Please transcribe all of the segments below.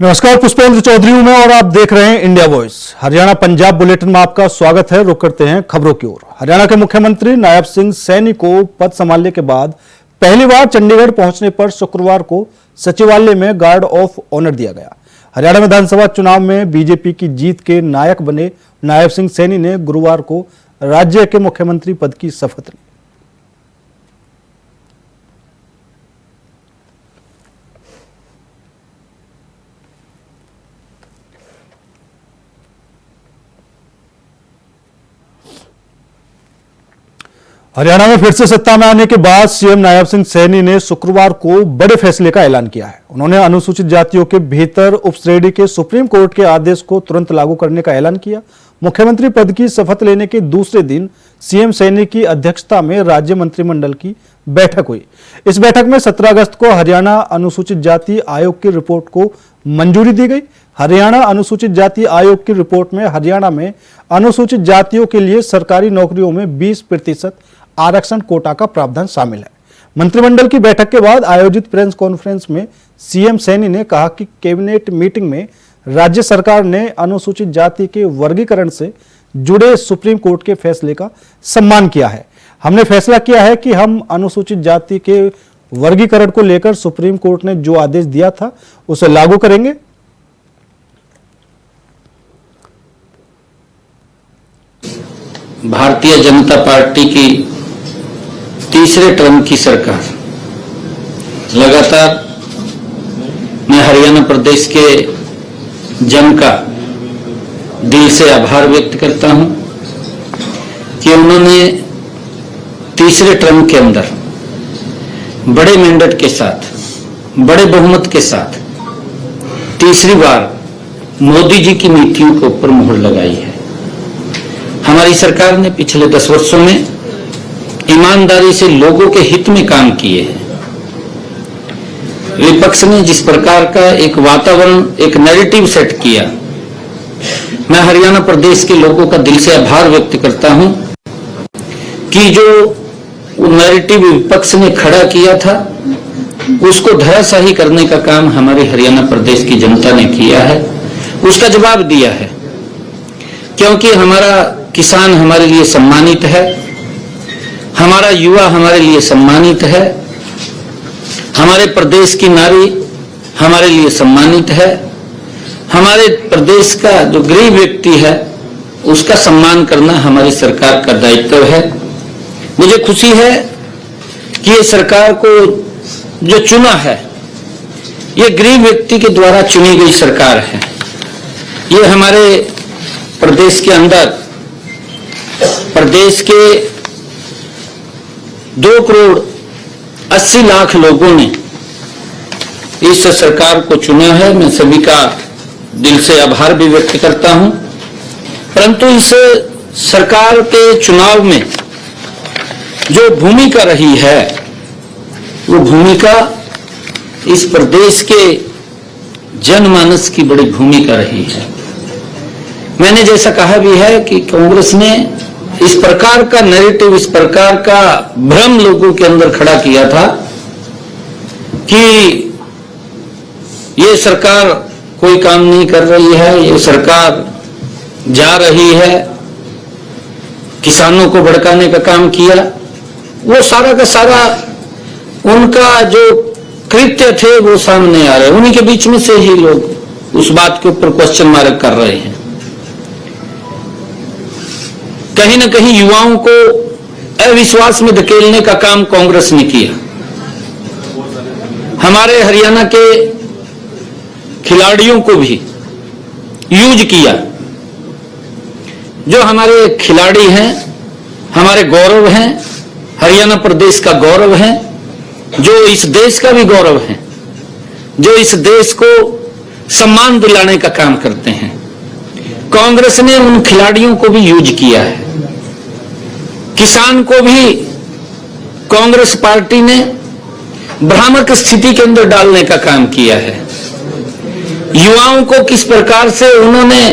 नमस्कार, पुष्पेंद्र चौधरी हूं मैं और आप देख रहे हैं India voice. Haryana Punjab bulletin में आपका स्वागत है। रुक करते हैं खबरों की ओर। हरियाणा के मुख्यमंत्री नायब सिंह सैनी को पद संभालने के बाद पहली बार चंडीगढ़ पहुंचने पर शुक्रवार को सचिवालय में गार्ड ऑफ ऑनर दिया गया। हरियाणा विधानसभा चुनाव में बीजेपी की जीत के नायक बने नायब सिंह सैनी ने गुरुवार को राज्य के मुख्यमंत्री पद की शपथ ली। हरियाणा में फिर से सत्ता में आने के बाद सीएम नायब सिंह सैनी ने शुक्रवार को बड़े फैसले का ऐलान किया है। उन्होंने अनुसूचित जातियों के भीतर उपश्रेणी के सुप्रीम कोर्ट के आदेश को तुरंत लागू करने का ऐलान किया। मुख्यमंत्री पद की शपथ लेने के दूसरे दिन सीएम सैनी की अध्यक्षता में राज्य मंत्रिमंडल की बैठक हुई। इस बैठक में 17 अगस्त को हरियाणा अनुसूचित जाति आयोग की रिपोर्ट को मंजूरी दी गई। हरियाणा अनुसूचित जाति आयोग की रिपोर्ट में हरियाणा में अनुसूचित जातियों के लिए सरकारी नौकरियों में 20% आरक्षण कोटा का प्रावधान शामिल है। मंत्रिमंडल की बैठक के बाद आयोजित प्रेस कॉन्फ्रेंस में सीएम सैनी ने कहा कि कैबिनेट मीटिंग में राज्य सरकार ने अनुसूचित जाति के वर्गीकरण से जुड़े सुप्रीम कोर्ट के फैसले का सम्मान किया है। हमने फैसला किया है कि हम अनुसूचित जाति के वर्गीकरण को लेकर सुप्रीम कोर्ट ने जो आदेश दिया था उसे लागू करेंगे। भारतीय जनता पार्टी की तीसरे टर्म की सरकार लगातार मैं हरियाणा प्रदेश के जन का दिल से आभार व्यक्त करता हूं कि उन्होंने तीसरे टर्म के अंदर बड़े मैंडेट के साथ, बड़े बहुमत के साथ तीसरी बार मोदी जी की नीतियों के ऊपर मुहर लगाई है। हमारी सरकार ने पिछले 10 वर्षों में ईमानदारी से लोगों के हित में काम किए हैं। विपक्ष ने जिस प्रकार का एक वातावरण, एक नैरेटिव सेट किया, मैं हरियाणा प्रदेश के लोगों का दिल से आभार व्यक्त करता हूं कि जो नैरेटिव विपक्ष ने खड़ा किया था उसको धराशाही करने का काम हमारे हरियाणा प्रदेश की जनता ने किया है, उसका जवाब दिया है। क्योंकि हमारा किसान हमारे लिए सम्मानित है, हमारा युवा हमारे लिए सम्मानित है, हमारे प्रदेश की नारी हमारे लिए सम्मानित है, हमारे प्रदेश का जो गरीब व्यक्ति है उसका सम्मान करना हमारी सरकार का दायित्व है। मुझे खुशी है कि ये सरकार को जो चुना है ये गरीब व्यक्ति के द्वारा चुनी गई सरकार है। ये हमारे प्रदेश के अंदर प्रदेश के 2,80,00,000 लोगों ने इस सरकार को चुना है। मैं सभी का दिल से आभार भी व्यक्त करता हूं। परंतु इस सरकार के चुनाव में जो भूमिका रही है वो भूमिका इस प्रदेश के जनमानस की बड़ी भूमिका रही है। मैंने जैसा कहा भी है कि कांग्रेस ने इस प्रकार का नैरेटिव, इस प्रकार का भ्रम लोगों के अंदर खड़ा किया था कि ये सरकार कोई काम नहीं कर रही है, ये सरकार जा रही है, किसानों को भड़काने का काम किया। वो सारा का सारा उनका जो कृत्य थे वो सामने आ रहे हैं। उन्हीं के बीच में से ही लोग उस बात के ऊपर क्वेश्चन मार्क कर रहे हैं। कहीं ना कहीं युवाओं को अविश्वास में धकेलने का काम कांग्रेस ने किया। हमारे हरियाणा के खिलाड़ियों को भी यूज किया। जो हमारे खिलाड़ी हैं, हमारे गौरव हैं, हरियाणा प्रदेश का गौरव है, जो इस देश का भी गौरव है, जो इस देश को सम्मान दिलाने का काम करते हैं, कांग्रेस ने उन खिलाड़ियों को भी यूज किया है। किसान को भी कांग्रेस पार्टी ने भ्रामक स्थिति के अंदर डालने का काम किया है। युवाओं को किस प्रकार से उन्होंने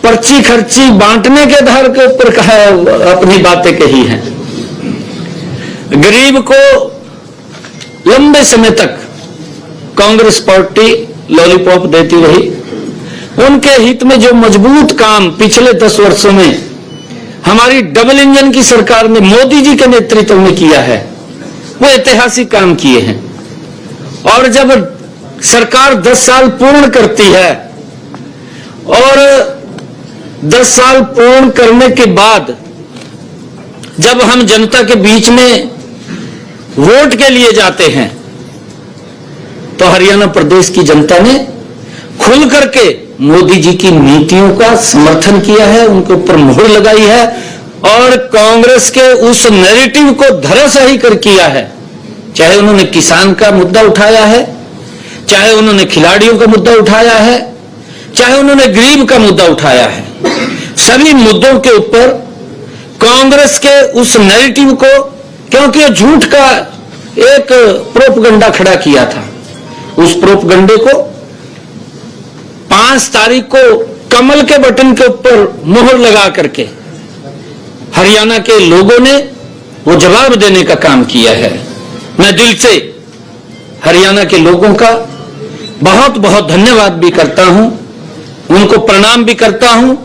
पर्ची खर्ची बांटने के आधार के ऊपर कहा, अपनी बातें कही हैं। गरीब को लंबे समय तक कांग्रेस पार्टी लॉलीपॉप देती रही। उनके हित में जो मजबूत काम पिछले 10 वर्षों में हमारी डबल इंजन की सरकार ने मोदी जी के नेतृत्व में किया है, वो ऐतिहासिक काम किए हैं। और जब सरकार 10 साल पूर्ण करती है और 10 साल पूर्ण करने के बाद जब हम जनता के बीच में वोट के लिए जाते हैं तो हरियाणा प्रदेश की जनता ने खुल करके मोदी जी की नीतियों का समर्थन किया है, उनके ऊपर मोहर लगाई है और कांग्रेस के उस नैरेटिव को धराशायी कर किया है। चाहे उन्होंने किसान का मुद्दा उठाया है, चाहे उन्होंने खिलाड़ियों का मुद्दा उठाया है, चाहे उन्होंने गरीब का मुद्दा उठाया है, सभी मुद्दों के ऊपर कांग्रेस के उस नैरेटिव को, क्योंकि झूठ का एक प्रोपगंडा खड़ा किया था, उस प्रोपगंडे को 5 तारीख को कमल के बटन के ऊपर मोहर लगा करके हरियाणा के लोगों ने वो जवाब देने का काम किया है। मैं दिल से हरियाणा के लोगों का बहुत बहुत धन्यवाद भी करता हूं, उनको प्रणाम भी करता हूं।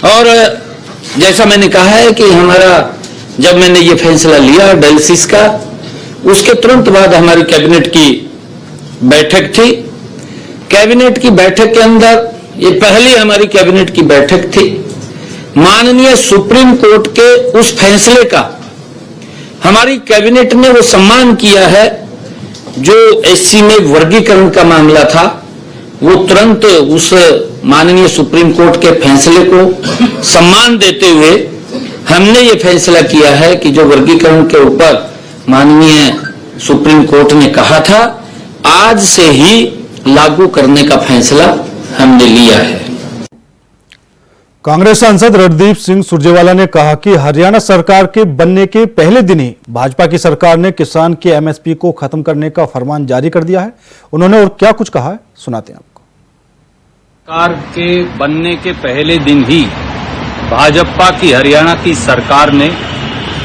और जैसा मैंने कहा है कि जब मैंने ये फैसला लिया डायलिसिस का, उसके तुरंत बाद हमारी कैबिनेट की बैठक थी। कैबिनेट की बैठक के अंदर ये पहली हमारी कैबिनेट की बैठक थी। माननीय सुप्रीम कोर्ट के उस फैसले का हमारी कैबिनेट ने वो सम्मान किया है। जो एससी में वर्गीकरण का मामला था, वो तुरंत उस माननीय सुप्रीम कोर्ट के फैसले को सम्मान देते हुए हमने ये फैसला किया है कि जो वर्गीकरण के ऊपर माननीय सुप्रीम कोर्ट ने कहा था, आज से ही लागू करने का फैसला हमने लिया है। कांग्रेस सांसद रणदीप सिंह सुरजेवाला ने कहा कि हरियाणा सरकार के बनने के पहले दिन ही भाजपा की सरकार ने किसान के एमएसपी को खत्म करने का फरमान जारी कर दिया है। उन्होंने और क्या कुछ कहा है, सुनाते हैं आपको। सरकार के बनने के पहले दिन ही भाजपा की हरियाणा की सरकार ने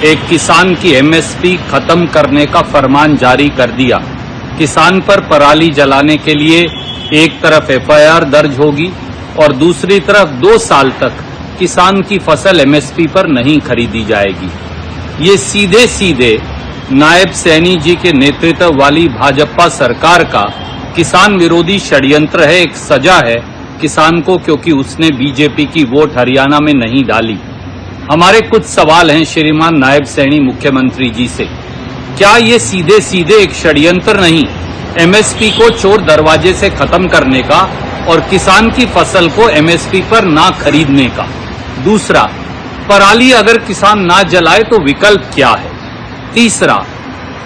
एक किसान की एमएसपी खत्म करने का फरमान जारी कर दिया। किसान पर पराली जलाने के लिए एक तरफ एफआईआर दर्ज होगी और दूसरी तरफ 2 साल तक किसान की फसल एमएसपी पर नहीं खरीदी जाएगी। ये सीधे सीधे नायब सैनी जी के नेतृत्व वाली भाजपा सरकार का किसान विरोधी षड्यंत्र है, एक सजा है किसान को, क्योंकि उसने बीजेपी की वोट हरियाणा में नहीं डाली। हमारे कुछ सवाल हैं श्रीमान नायब सैनी मुख्यमंत्री जी से। क्या ये सीधे सीधे एक षड्यंत्र नहीं, एमएसपी को चोर दरवाजे से खत्म करने का और किसान की फसल को एमएसपी पर ना खरीदने का? दूसरा, पराली अगर किसान ना जलाए तो विकल्प क्या है? तीसरा,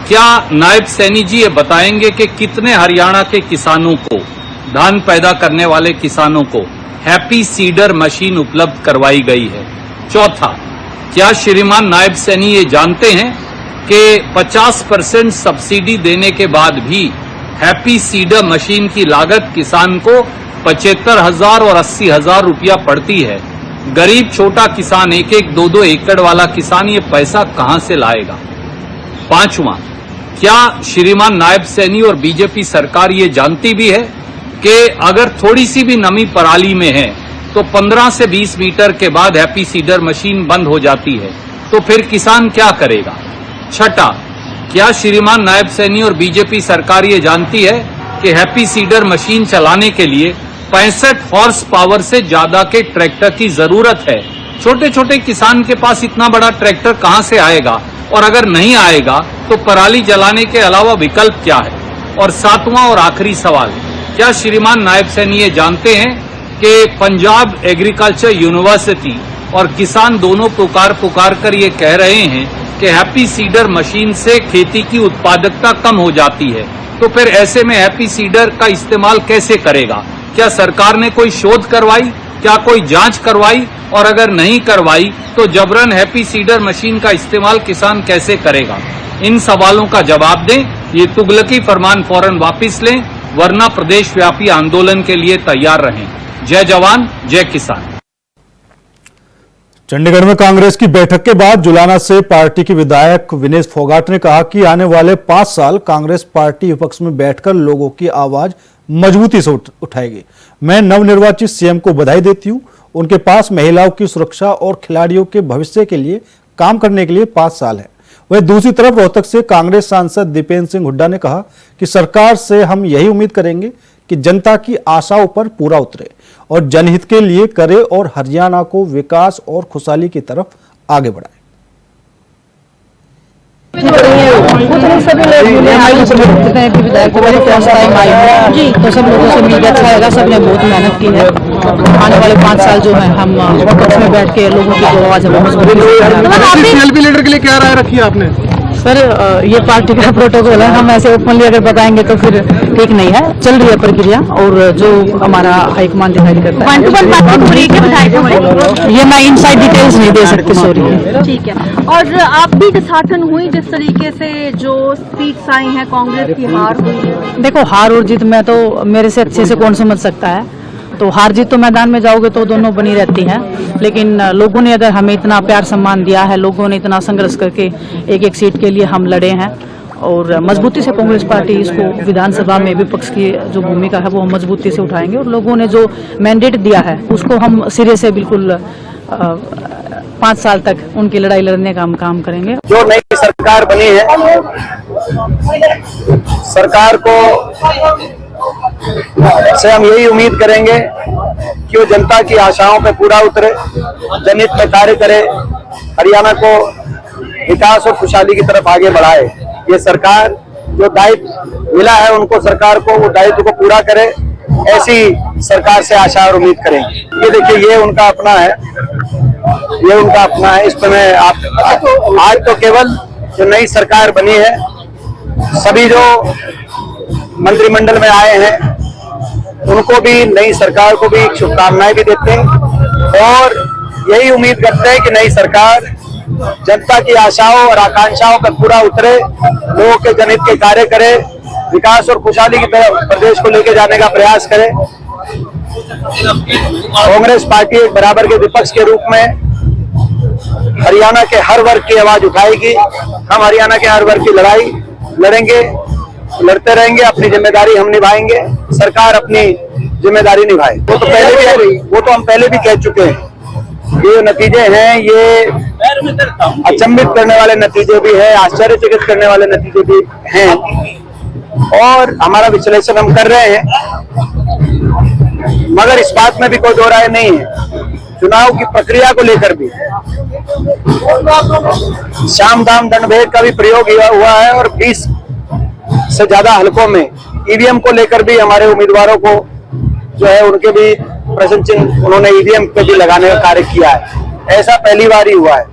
क्या नायब सैनी जी ये बताएंगे कि कितने हरियाणा के किसानों को, धान पैदा करने वाले किसानों को हैप्पी सीडर मशीन उपलब्ध करवाई गई है? चौथा, क्या श्रीमान नायब सैनी ये जानते हैं कि 50% सब्सिडी देने के बाद भी हैप्पी सीडर मशीन की लागत किसान को 75,000 और 80,000 रुपया पड़ती है? गरीब छोटा किसान, 1-1, 2-2 एकड़ वाला किसान ये पैसा कहां से लाएगा? पांचवा, क्या श्रीमान नायब सैनी और बीजेपी सरकार ये जानती भी है कि अगर थोड़ी सी भी नमी पराली में है तो 15 से 20 मीटर के बाद हैप्पी सीडर मशीन बंद हो जाती है, तो फिर किसान क्या करेगा? छठा, क्या श्रीमान नायब सैनी और बीजेपी सरकार ये जानती है कि हैप्पी सीडर मशीन चलाने के लिए 65 हॉर्स पावर से ज्यादा के ट्रैक्टर की जरूरत है? छोटे छोटे किसान के पास इतना बड़ा ट्रैक्टर कहां से आएगा? और अगर नहीं आएगा तो पराली जलाने के अलावा विकल्प क्या है? और सातवां और आखिरी सवाल, क्या श्रीमान नायब सैनी ये जानते हैं कि पंजाब एग्रीकल्चर यूनिवर्सिटी और किसान दोनों पुकार कर ये कह रहे हैं कि हैप्पी सीडर मशीन से खेती की उत्पादकता कम हो जाती है, तो फिर ऐसे में हैप्पी सीडर का इस्तेमाल कैसे करेगा? क्या सरकार ने कोई शोध करवाई? क्या कोई जांच करवाई? और अगर नहीं करवाई तो जबरन हैप्पी सीडर मशीन का इस्तेमाल किसान कैसे करेगा? इन सवालों का जवाब दें। ये तुगलकी फरमान फौरन वापस लें, वरना प्रदेश व्यापी आंदोलन के लिए तैयार रहें। जय जवान, जय किसान। चंडीगढ़ में कांग्रेस की बैठक के बाद जुलाना से पार्टी के विधायक विनेश फोगाट ने कहा कि आने वाले 5 साल कांग्रेस पार्टी विपक्ष में बैठकर लोगों की आवाज मजबूती से उठाएगी। मैं नवनिर्वाचित सीएम को बधाई देती हूं। उनके पास महिलाओं की सुरक्षा और खिलाड़ियों के भविष्य के लिए काम करने के लिए 5 साल है। वहीं दूसरी तरफ रोहतक से कांग्रेस सांसद दीपेंद्र सिंह हुड्डा ने कहा कि सरकार से हम यही उम्मीद करेंगे कि जनता की आशाओं पर पूरा उतरे और जनहित के लिए करे और हरियाणा को विकास और खुशहाली की तरफ आगे बढ़ाए। सभी लोग मिले जितने भी विधायक फर्स्ट टाइम आई है जी, तो सब लोगों से मिलकर अच्छा लगा। सबने बहुत मेहनत की है। आने वाले 5 साल जो है हम विपक्ष में बैठ के लोगों की जो आवाज है सीएलपी लीडर के लिए क्या राय रखी है आपने? सर ये पार्टी का प्रोटोकॉल है, हम ऐसे ओपनली अगर बताएंगे तो फिर ठीक नहीं है। चल रही है प्रक्रिया और जो हमारा हाईकमान डिसाइड करता है। ये मैं इनसाइड डिटेल्स नहीं दे सकती, सॉरी। ठीक है। और आप भी डिसहार्टन हुई जिस तरीके से जो स्पीक्स आई हैं, कांग्रेस की हार हुई है? देखो, हार और जीत में तो मेरे से अच्छे से कौन समझ सकता है। तो हार जीत तो मैदान में जाओगे तो दोनों बनी रहती हैं, लेकिन लोगों ने अगर हमें इतना प्यार सम्मान दिया है, लोगों ने इतना संघर्ष करके एक सीट के लिए हम लड़े हैं और मजबूती से कांग्रेस पार्टी इसको विधानसभा में विपक्ष की जो भूमिका है वो हम मजबूती से उठाएंगे और लोगों ने जो मैंडेट दिया है उसको हम सिरे से बिल्कुल 5 साल तक उनकी लड़ाई लड़ने का हम काम करेंगे। जो नई सरकार बनी है, सरकार को से हम यही उम्मीद करेंगे कि वो जनता की आशाओं पे पूरा उतरे, जनहित में कार्य करे, हरियाणा को विकास और खुशहाली की तरफ आगे बढ़ाए। ये सरकार जो दायित्व मिला है उनको, सरकार को वो दायित्व को पूरा करे, ऐसी सरकार से आशा और उम्मीद करेंगे। ये देखिए, ये उनका अपना है, ये उनका अपना है। इस पर मैं आज तो केवल जो नई सरकार बनी है, सभी जो मंत्रिमंडल में आए हैं उनको भी, नई सरकार को भी शुभकामनाएं भी देते हैं और यही उम्मीद करते हैं कि नई सरकार जनता की आशाओं और आकांक्षाओं पर पूरा उतरे, लोगों के जनहित के कार्य करे, विकास और खुशहाली की तरफ प्रदेश को लेकर जाने का प्रयास करे। कांग्रेस पार्टी एक बराबर के विपक्ष के रूप में हरियाणा के हर वर्ग की आवाज उठाएगी। हम हरियाणा के हर वर्ग की लड़ाई लड़ेंगे, लड़ते रहेंगे, अपनी जिम्मेदारी हम निभाएंगे, सरकार अपनी जिम्मेदारी निभाए। वो तो हम पहले भी कह चुके हैं। ये नतीजे हैं, ये अचंभित करने वाले नतीजे भी हैं, आश्चर्यचकित करने वाले नतीजे भी हैं और हमारा विश्लेषण हम कर रहे हैं, मगर इस बात में भी कोई दो राय नहीं है। चुनाव की प्रक्रिया को लेकर भी साम दाम दंड भेद का भी प्रयोग हुआ है और 20 से ज्यादा हलकों में ईवीएम को लेकर भी हमारे उम्मीदवारों को जो है उनके भी प्रश्न चिन्ह उन्होंने ईवीएम पे भी लगाने का कार्य किया है। ऐसा पहली बार ही हुआ है।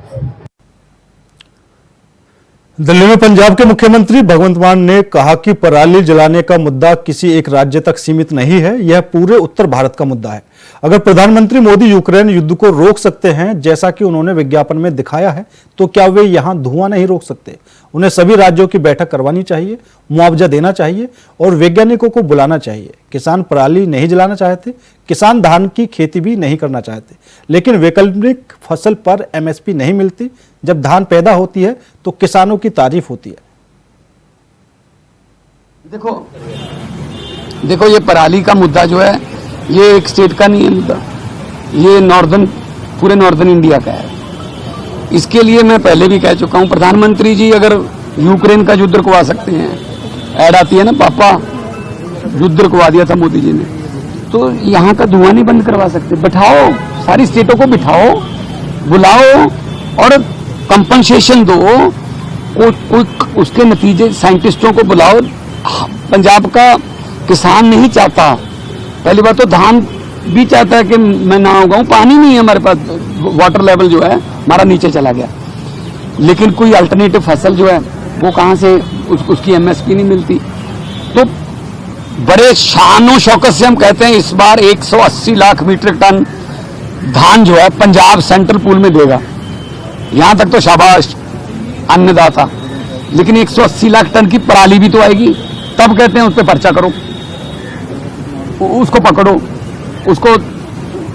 दिल्ली में पंजाब के मुख्यमंत्री भगवंत मान ने कहा कि पराली जलाने का मुद्दा किसी एक राज्य तक सीमित नहीं है, यह पूरे उत्तर भारत का मुद्दा है। अगर प्रधानमंत्री मोदी यूक्रेन युद्ध को रोक सकते हैं जैसा कि उन्होंने विज्ञापन में दिखाया है, तो क्या वे यहां धुआं नहीं रोक सकते? उन्हें सभी राज्यों की बैठक करवानी चाहिए, मुआवजा देना चाहिए और वैज्ञानिकों को बुलाना चाहिए। किसान पराली नहीं जलाना चाहते, किसान धान की खेती भी नहीं करना चाहते, लेकिन वैकल्पिक फसल पर एमएसपी नहीं मिलती। जब धान पैदा होती है तो किसानों की तारीफ होती है। देखो ये पराली का मुद्दा जो है ये एक स्टेट का नहीं है मुद्दा, ये पूरे नॉर्दर्न इंडिया का है। इसके लिए मैं पहले भी कह चुका हूं, प्रधानमंत्री जी अगर यूक्रेन का युद्ध रुकवा सकते हैं, ऐड आती है ना, पापा युद्ध रुकवा दिया था मोदी जी ने, तो यहाँ का धुआं नहीं बंद करवा सकते। बिठाओ, सारी स्टेटों को बिठाओ, बुलाओ और कंपनसेशन दो, उसके नतीजे साइंटिस्टों को बुलाओ। पंजाब का किसान नहीं चाहता, पहली बात तो धान भी चाहता है कि मैं ना उगाऊं, पानी नहीं है हमारे पास, वाटर लेवल जो है हमारा नीचे चला गया, लेकिन कोई अल्टरनेटिव फसल जो है वो कहां से, उसकी एमएसपी नहीं मिलती। तो बड़े शानो शौकत से हम कहते हैं इस बार 180 लाख मीट्रिक टन धान जो है पंजाब सेंट्रल पूल में देगा। यहां तक तो शाबाश अन्नदाता, लेकिन 180 लाख टन की पराली भी तो आएगी, तब कहते हैं उस पर पर्चा करो, उसको पकड़ो, उसको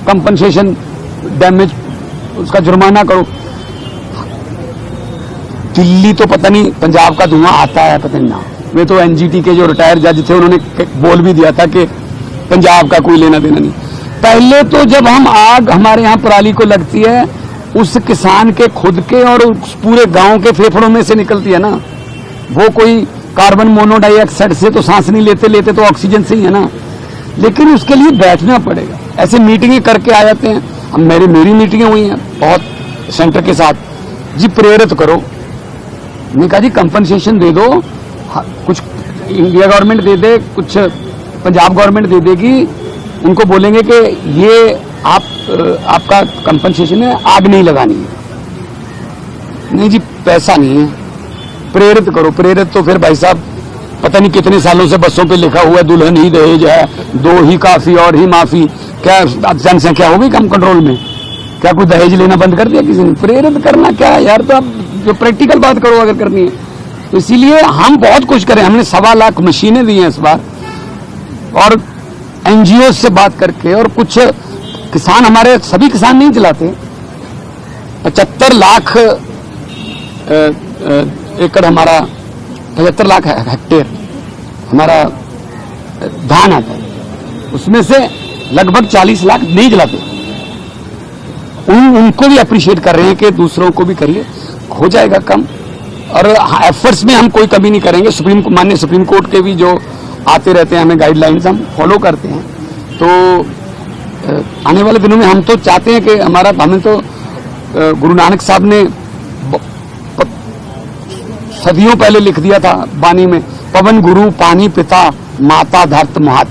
कंपनसेशन डैमेज, उसका जुर्माना करो। दिल्ली तो पता नहीं, पंजाब का धुआं आता है पता नहीं ना, वे तो एनजीटी के जो रिटायर्ड जज थे उन्होंने बोल भी दिया था कि पंजाब का कोई लेना देना नहीं। पहले तो जब हम आग हमारे यहाँ पराली को लगती है, उस किसान के खुद के और उस पूरे गांव के फेफड़ों में से निकलती है ना, वो कोई कार्बन मोनोडाइऑक्साइड से तो सांस नहीं लेते तो ऑक्सीजन से ही है ना। लेकिन उसके लिए बैठना पड़ेगा, ऐसे मीटिंगें करके आ जाते हैं। अब मेरी मीटिंगें हुई हैं बहुत सेंटर के साथ, जी प्रेरित करो, मैंने कहा जी कंपनसेशन दे दो, कुछ इंडिया गवर्नमेंट दे दे, कुछ पंजाब गवर्नमेंट दे देगी, उनको बोलेंगे कि ये आपका कंपनसेशन है, आग नहीं लगानी है। नहीं जी पैसा नहीं है, प्रेरित करो। प्रेरित तो फिर भाई साहब पता नहीं कितने सालों से बसों पे लिखा हुआ है दुल्हन ही दहेज है, दो ही काफी और ही माफी। क्या अब जनसंख्या हो गई कम कंट्रोल में? क्या कोई दहेज लेना बंद कर दिया किसी ने? प्रेरित करना क्या है यार, तो आप जो प्रैक्टिकल बात करो अगर करनी है तो। इसीलिए हम बहुत कुछ करें, हमने 1.25 लाख मशीनें दी हैं इस बार, और एनजीओ से बात करके, और कुछ किसान हमारे सभी किसान नहीं चलाते, 75 लाख एकड़ हमारा 75 लाख हेक्टेयर हमारा धान आता है, उसमें से लगभग 40 लाख नहीं जलाते। उनको भी अप्रिशिएट कर रहे हैं कि दूसरों को भी करिए, हो जाएगा कम। और एफर्ट्स में हम कोई कमी नहीं करेंगे। माननीय सुप्रीम कोर्ट के भी जो आते रहते हैं हमें गाइडलाइंस, हम फॉलो करते हैं। तो आने वाले दिनों में हम तो चाहते हैं कि हमें तो गुरु नानक साहब ने सदियों पहले लिख दिया था वाणी में, पवन गुरु पानी पिता माता धरत महत।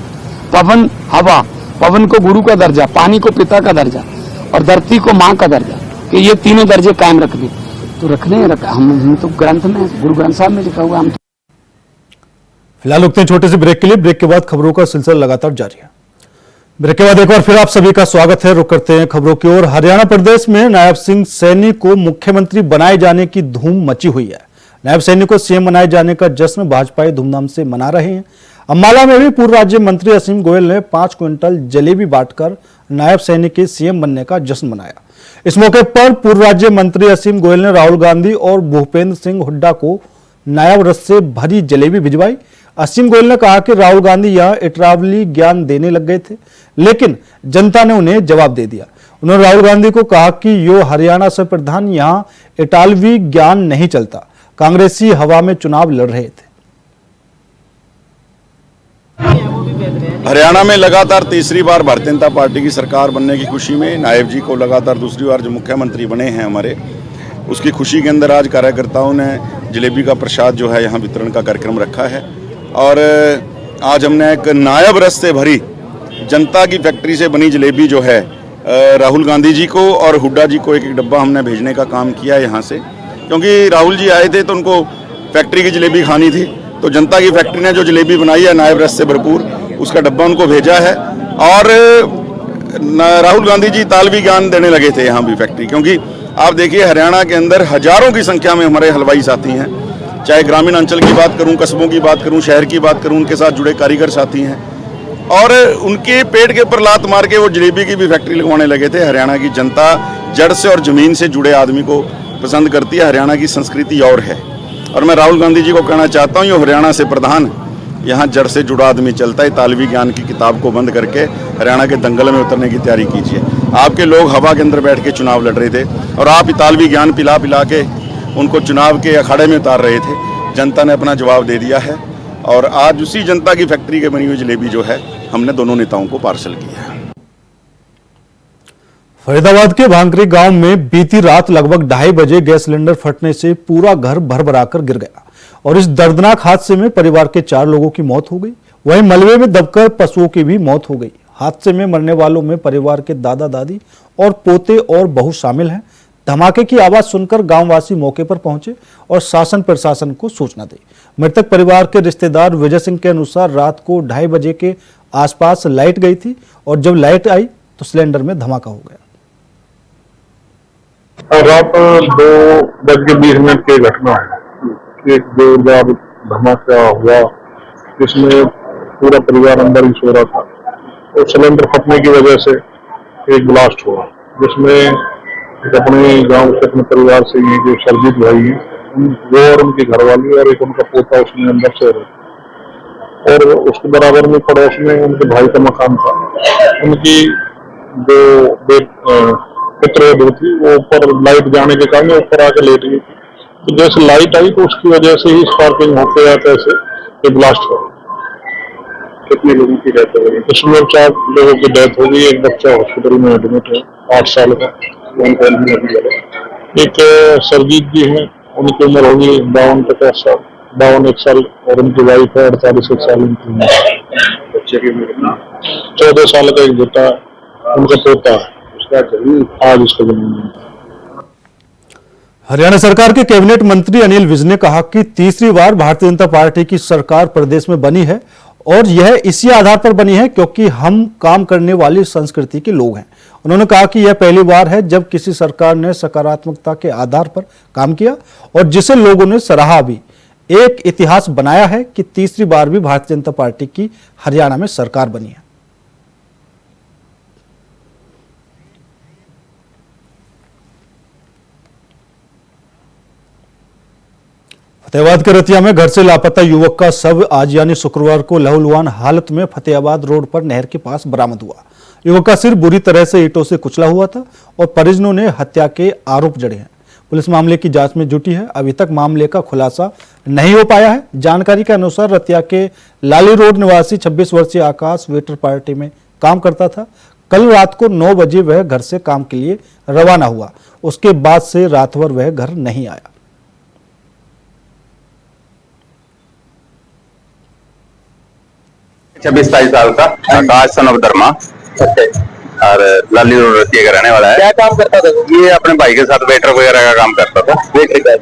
पवन हवा, पवन को गुरु का दर्जा, पानी को पिता का दर्जा और धरती को मां का दर्जा, कि ये तीनों दर्जे कायम रखने तो हम तो ग्रंथ में, गुरु ग्रंथ साहब में लिखा हुआ। हम फिलहाल रुकते हैं छोटे से ब्रेक के लिए। ब्रेक के बाद खबरों का सिलसिला लगातार जारी है। ब्रेक के बाद एक बार फिर आप सभी का स्वागत है। रुक करते हैं खबरों की ओर। हरियाणा प्रदेश में नायब सिंह सैनी को मुख्यमंत्री बनाए जाने की धूम मची हुई है। नायब सैनी को सीएम बनाए जाने का जश्न भाजपाई धूमधाम से मना रहे हैं। अम्बाला में भी पूर्व राज्य मंत्री असीम गोयल ने 5 क्विंटल जलेबी बांटकर नायब सैनी के सीएम बनने का जश्न मनाया। इस मौके पर पूर्व राज्य मंत्री असीम गोयल ने राहुल गांधी और भूपेंद्र सिंह हुड्डा को नायब रस से भरी जलेबी भिजवाई। असीम गोयल ने कहा कि राहुल गांधी यहां इटावली ज्ञान देने लग गए थे, लेकिन जनता ने उन्हें जवाब दे दिया। उन्होंने राहुल गांधी को कहा कि यो हरियाणा से प्रधान यहां इटालवी ज्ञान नहीं चलता। कांग्रेसी हवा में चुनाव लड़ रहे थे। हरियाणा में लगातार तीसरी बार भारतीय जनता पार्टी की सरकार बनने की खुशी में नायब जी को लगातार दूसरी बार जो मुख्यमंत्री बने हैं हमारे, उसकी खुशी के अंदर आज कार्यकर्ताओं ने जलेबी का प्रसाद जो है यहाँ वितरण का कार्यक्रम रखा है। और आज हमने एक नायब रस से भरी जनता की फैक्ट्री से बनी जलेबी जो है राहुल गांधी जी को और हुड्डा जी को एक एक डब्बा हमने भेजने का काम किया है यहाँ से, क्योंकि राहुल जी आए थे तो उनको फैक्ट्री की जलेबी खानी थी। तो जनता की फैक्ट्री ने जो जलेबी बनाई है नायब रस से भरपूर, उसका डब्बा उनको भेजा है। और राहुल गांधी जी तालवी ज्ञान देने लगे थे यहाँ भी फैक्ट्री, क्योंकि आप देखिए हरियाणा के अंदर हजारों की संख्या में हमारे हलवाई साथी हैं, चाहे ग्रामीण अंचल की बात करूं, कस्बों की बात करूं, शहर की बात करूं, उनके साथ जुड़े कारीगर साथी हैं। और उनके पेट के ऊपर लात मार के वो जलेबी की भी फैक्ट्री लगवाने लगे थे। हरियाणा की जनता जड़ से और जमीन से जुड़े आदमी को पसंद करती है, हरियाणा की संस्कृति और है। और मैं राहुल गांधी जी को कहना चाहता हूँ, ये हरियाणा से प्रधान, यहाँ जड़ से जुड़ा आदमी चलता है। तालवी ज्ञान की किताब को बंद करके हरियाणा के दंगल में उतरने की तैयारी कीजिए। आपके लोग हवा के अंदर बैठ के चुनाव लड़ रहे थे और आप इतालवी ज्ञान पिला पिला के उनको चुनाव के अखाड़े में उतार रहे थे। जनता ने अपना जवाब दे दिया है और आज उसी जनता की फैक्ट्री के बनी हुई जलेबी जो है हमने दोनों नेताओं को पार्सल किया है। फरीदाबाद के भांकरी गांव में बीती रात लगभग 2:30 बजे गैस सिलेंडर फटने से पूरा घर भर-भराकर गिर गया और इस दर्दनाक हादसे में परिवार के 4 लोगों की मौत हो गई। वहीं मलबे में दबकर पशुओं की भी मौत हो गई। हादसे में मरने वालों में परिवार के दादा दादी और पोते और बहू शामिल हैं। धमाके की आवाज सुनकर गांववासी मौके पर पहुंचे और शासन प्रशासन को सूचना दी। मृतक परिवार के रिश्तेदार विजय सिंह के अनुसार रात को 2:30 बजे के आसपास लाइट गई थी और जब लाइट आई तो सिलेंडर में धमाका हो गया। रात 2:20 की घटना है। एक जोरदार धमाका हुआ जिसमें पूरा परिवार अंदर ही सो रहा था और सिलेंडर फटने की वजह से एक ब्लास्ट हुआ, जिसमें अपने गांव से अपने परिवार से ये जो सरजीत भाई हैं वो और उनकी घरवाली और एक उनका पोता उसमें अंदर से रहे, और उसके बराबर में पड़ोस में उनके भाई का मकान था। उनकी जो पुत्र थी वो ऊपर लाइट जाने के कारण ऊपर आके लेट गई, तो जैसे लाइट आई तो उसकी वजह से ही स्पार्किंग होते जाते ऐसे ये ब्लास्ट हो। कितने लोगों की डेथ हो गई? इसमें 4 लोगों की डेथ हो गई। एक बच्चा हॉस्पिटल में एडमिट है 8 साल का। एक सरजीत जी है, उनकी उम्र होगी 52-50 साल, 52 साल, और उनकी वाइफ है 48 साल उनकी उम्र। बच्चे की उम्र 14 साल का एक बेटा, उनका पोता है, उसका जमीन आज उसका जमीन। हरियाणा सरकार के कैबिनेट मंत्री अनिल विज ने कहा कि तीसरी बार भारतीय जनता पार्टी की सरकार प्रदेश में बनी है और यह इसी आधार पर बनी है क्योंकि हम काम करने वाली संस्कृति के लोग हैं। उन्होंने कहा कि यह पहली बार है जब किसी सरकार ने सकारात्मकता के आधार पर काम किया और जिसे लोगों ने सराहा भी। एक इतिहास बनाया है कि तीसरी बार भी भारतीय जनता पार्टी की हरियाणा में सरकार बनी है। फतेहाबाद के रतिया में घर से लापता युवक का शव आज यानी शुक्रवार को लहूलुहान हालत में फतेहाबाद रोड पर नहर के पास बरामद हुआ। युवक का सिर बुरी तरह से ईंटों से कुचला हुआ था और परिजनों ने हत्या के आरोप जड़े हैं। पुलिस मामले की जांच में जुटी है। अभी तक मामले का खुलासा नहीं हो पाया है। जानकारी के अनुसार रतिया के लाली रोड निवासी 26 वर्षीय आकाश वेटर पार्टी में काम करता था। कल रात को 9 बजे वह घर से काम के लिए रवाना हुआ। उसके बाद से रात भर वह घर नहीं आया। 26-27 साल का आकाश सन ऑफ धर्मा और लाली रोड रतिया का रहने वाला है। क्या काम करता था? ये अपने भाई के साथ वेटर वगैरह का काम करता था।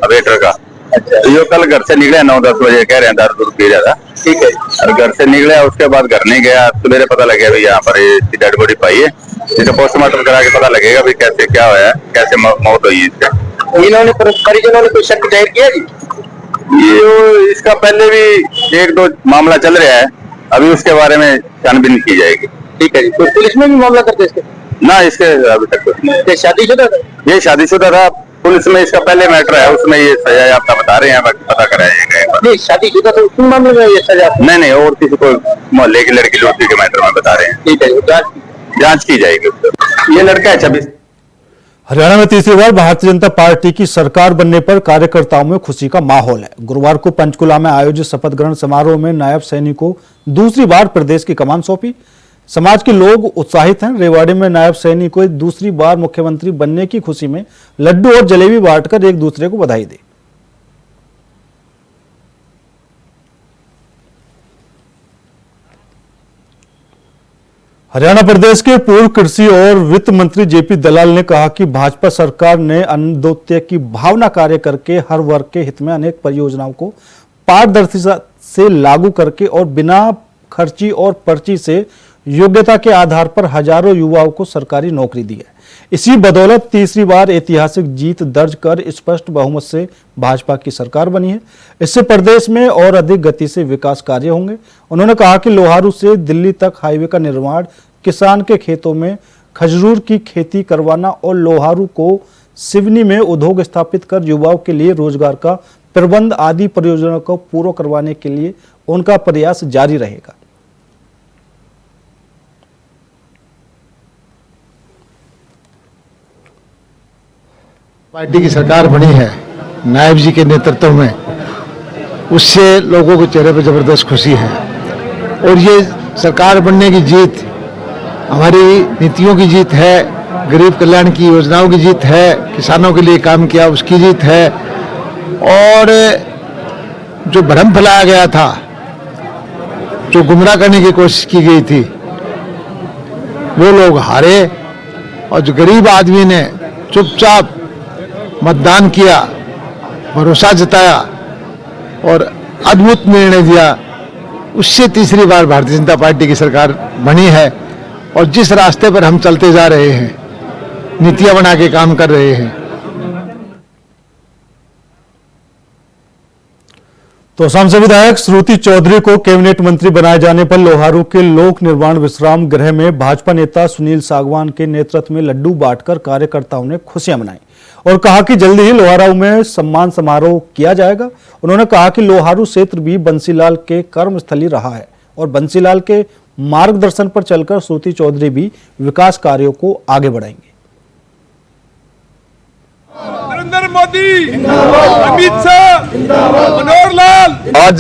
वेटर का। अच्छा। तो ये कल घर से निकले 9-10 बजे, कह रहे हैं दारू पी रहा था। ठीक है। और घर से निकले, उसके बाद घर नहीं गया तो मेरे पता लग गया भाई यहाँ पर इसकी डेड बॉडी पाई है। इसे पोस्टमार्टम करा के पता लगेगा भाई कैसे क्या हुआ है, कैसे मौत हुई इसका। इन्होंने परिजनों ने कोई शक जाहिर किया जी? ये इसका पहले भी 1-2 मामला चल रहा है, अभी उसके बारे में छानबीन की जाएगी। ठीक है जी। तो पुलिस में भी मामला करते इसके? ना, इसके अभी तक कुछ नहीं। ये शादीशुदा था? ये शादीशुदा था। पुलिस में इसका पहले मैटर है, उसमें ये सजा याफ्ता बता रहे हैं, बाकी पता कराया नहीं, शादीशुदा तो उस मामले में ये सजा? नहीं, और किसी को मोहल्ले की लड़की लड़की के मैटर में बता रहे हैं। ठीक है, जांच की जाएगी। ये लड़का है 26। हरियाणा में तीसरी बार भारतीय जनता पार्टी की सरकार बनने पर कार्यकर्ताओं में खुशी का माहौल है। गुरुवार को पंचकुला में आयोजित शपथ ग्रहण समारोह में नायब सैनी को दूसरी बार प्रदेश की कमान सौंपी। समाज के लोग उत्साहित हैं। रेवाड़ी में नायब सैनी को दूसरी बार मुख्यमंत्री बनने की खुशी में लड्डू और जलेबी बांटकर एक दूसरे को बधाई दी। हरियाणा प्रदेश के पूर्व कृषि और वित्त मंत्री जेपी दलाल ने कहा कि भाजपा सरकार ने अन्नदाता की भावना कार्य करके हर वर्ग के हित में अनेक परियोजनाओं को पारदर्शिता से लागू करके और बिना खर्ची और पर्ची से योग्यता के आधार पर हजारों युवाओं को सरकारी नौकरी दी है। इसी बदौलत तीसरी बार ऐतिहासिक जीत दर्ज कर स्पष्ट बहुमत से भाजपा की सरकार बनी है। इससे प्रदेश में और अधिक गति से विकास कार्य होंगे। उन्होंने कहा कि लोहारू से दिल्ली तक हाईवे का निर्माण, किसान के खेतों में खजूर की खेती करवाना और लोहारू को सिवनी में उद्योग स्थापित कर युवाओं के लिए रोजगार का प्रबंध आदि परियोजनाओं को पूरा करवाने के लिए उनका प्रयास जारी रहेगा। पार्टी की सरकार बनी है नायब जी के नेतृत्व में, उससे लोगों के चेहरे पर जबरदस्त खुशी है। और ये सरकार बनने की जीत हमारी नीतियों की जीत है, गरीब कल्याण की योजनाओं की जीत है, किसानों के लिए काम किया उसकी जीत है। और जो भ्रम फैलाया गया था, जो गुमराह करने की कोशिश की गई थी, वो लोग हारे। और जो गरीब आदमी ने चुपचाप मतदान किया, भरोसा जताया और अद्भुत निर्णय दिया, उससे तीसरी बार भारतीय जनता पार्टी की सरकार बनी है। और जिस रास्ते पर हम चलते जा रहे हैं, नीतियां बना के काम कर रहे हैं। तो असम से विधायक श्रुति चौधरी को कैबिनेट मंत्री बनाए जाने पर लोहारू के लोक निर्माण विश्राम गृह में भाजपा नेता सुनील सागवान के नेतृत्व में लड्डू बांटकर कार्यकर्ताओं ने खुशियां मनाई और कहा कि जल्दी ही लोहारू में सम्मान समारोह किया जाएगा। उन्होंने कहा कि लोहारू क्षेत्र भी बंसीलाल के कर्मस्थली रहा है और बंसीलाल के मार्गदर्शन पर चलकर श्रुति चौधरी भी विकास कार्यों को आगे बढ़ाएंगे। नरेंद्र मोदी अमित शाह मनोहर लाल, आज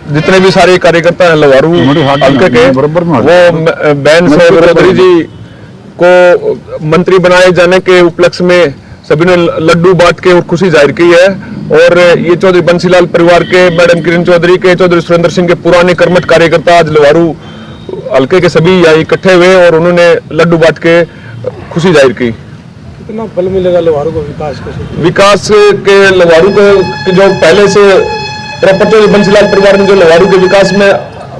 जितने भी सारे कार्यकर्ता हैं लोहारू हल्के के, वो बहन साहब चौधरी जी को मंत्री बनाए जाने के उपलक्ष्य में सभी ने लड्डू बांट के और खुशी जाहिर की है। और ये चौधरी बंसीलाल परिवार के मैडम किरण चौधरी के, चौधरी सुरेंद्र सिंह के पुराने कर्मठ कार्यकर्ता आज लोहारू हल्के के सभी यहाँ इकट्ठे हुए और उन्होंने लड्डू बांट के खुशी जाहिर की। कितना बल मिलेगा लोहारू को विकास के लोहारू को जो पहले से प्रॉपर बंसीलाल परिवार ने जो लोहारू के विकास में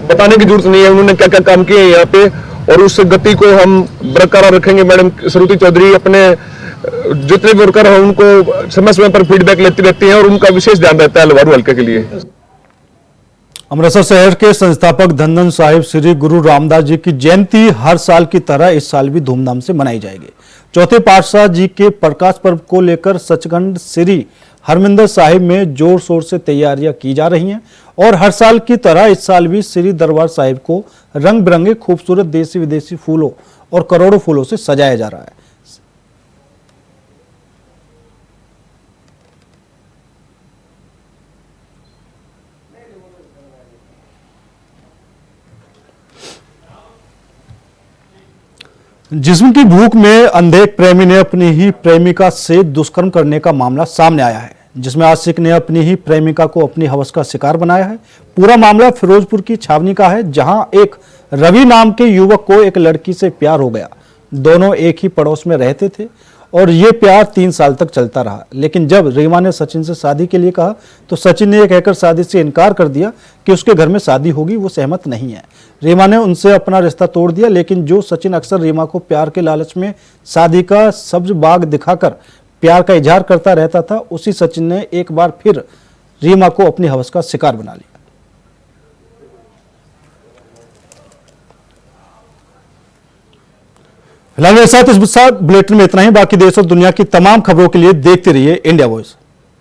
बताने की जरूरत नहीं है, उन्होंने क्या क्या काम किए हैं यहाँ पे, और उस गति को हम बरकरार रखेंगे। मैडम श्रुति चौधरी अपने जितने भी वर्कर हैं उनको समय समय पर फीडबैक लेती रहती हैं और उनका विशेष ध्यान रहता है लोहारू हल्के के लिए। अमृतसर शहर के संस्थापक धन्धन साहिब श्री गुरु रामदास जी की जयंती हर साल की तरह इस साल भी धूमधाम से मनाई जाएगी। चौथे पातशाह जी के प्रकाश पर्व को लेकर सचखंड श्री हरमिंदर साहिब में जोर शोर से तैयारियां की जा रही हैं और हर साल की तरह इस साल भी श्री दरबार साहिब को रंग बिरंगे खूबसूरत देसी विदेशी फूलों और करोड़ों फूलों से सजाया जा रहा है। जिस्म की भूख में अंधे प्रेमी ने अपनी ही प्रेमिका से दुष्कर्म करने का मामला सामने आया है, जिसमें आशिक ने अपनी ही प्रेमिका को अपनी हवस का शिकार बनाया है। पूरा मामला फिरोजपुर की छावनी का है, जहां एक रवि नाम के युवक को एक लड़की से प्यार हो गया। दोनों एक ही पड़ोस में रहते थे और ये प्यार 3 साल तक चलता रहा, लेकिन जब रीमा ने सचिन से शादी के लिए कहा तो सचिन ने यह कहकर शादी से इनकार कर दिया कि उसके घर में शादी होगी, वो सहमत नहीं है। रीमा ने उनसे अपना रिश्ता तोड़ दिया, लेकिन जो सचिन अक्सर रीमा को प्यार के लालच में शादी का सब्ज बाग दिखाकर प्यार का इजहार करता रहता था, उसी सचिन ने एक बार फिर रीमा को अपनी हवस का शिकार बना लिया। फिलहाल मेरे साथ इस बुलेटिन में इतना ही। बाकी देश और दुनिया की तमाम खबरों के लिए देखते रहिए इंडिया वॉइस।